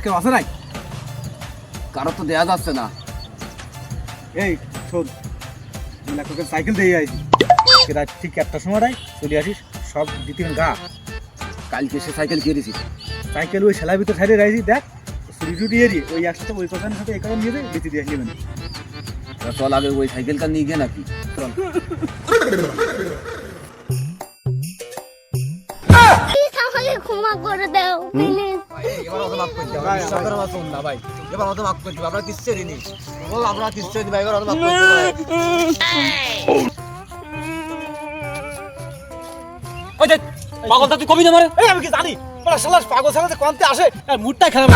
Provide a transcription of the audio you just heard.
কেউ আছে নাই? কারো তো দেয়া যাচ্ছে না। এই শোন, তোকে সাইকেল দিয়ে আইছি, ঠিক একটা সময় চলে আসিস, সব দ্বিতীয় গা। কালকে সে সাইকেল কিনেছি, সাইকেল ওই সেলাই ভিতরে সাইডে রাইছি, দেখ ছুটি টুটি এরি ওই একসাথে ওই কথার সাথে এই কারণ নিয়ে যাই বেশি দিয়ে আসলি মানে। চল আগে ওই সাইকেলটা নিয়ে গিয়ে নাকি চল। ক্ষমা করে দাও প্লিজ। এবার অত মাফ করতে হবে, সরকার মাফ করুন না ভাই, এবার অত মাফ করতে হবে, আমরা কিচ্ছু দিইনি, আমরা কিচ্ছু দিই ভাই, এবার অত মাফ করতে হবে। ওই দেখ পাগলটা তুই কবি না মারে। এই আমি কি জানি, শালা পাগল ছাড়া কোনতে আসে মুডটাই খারাপ।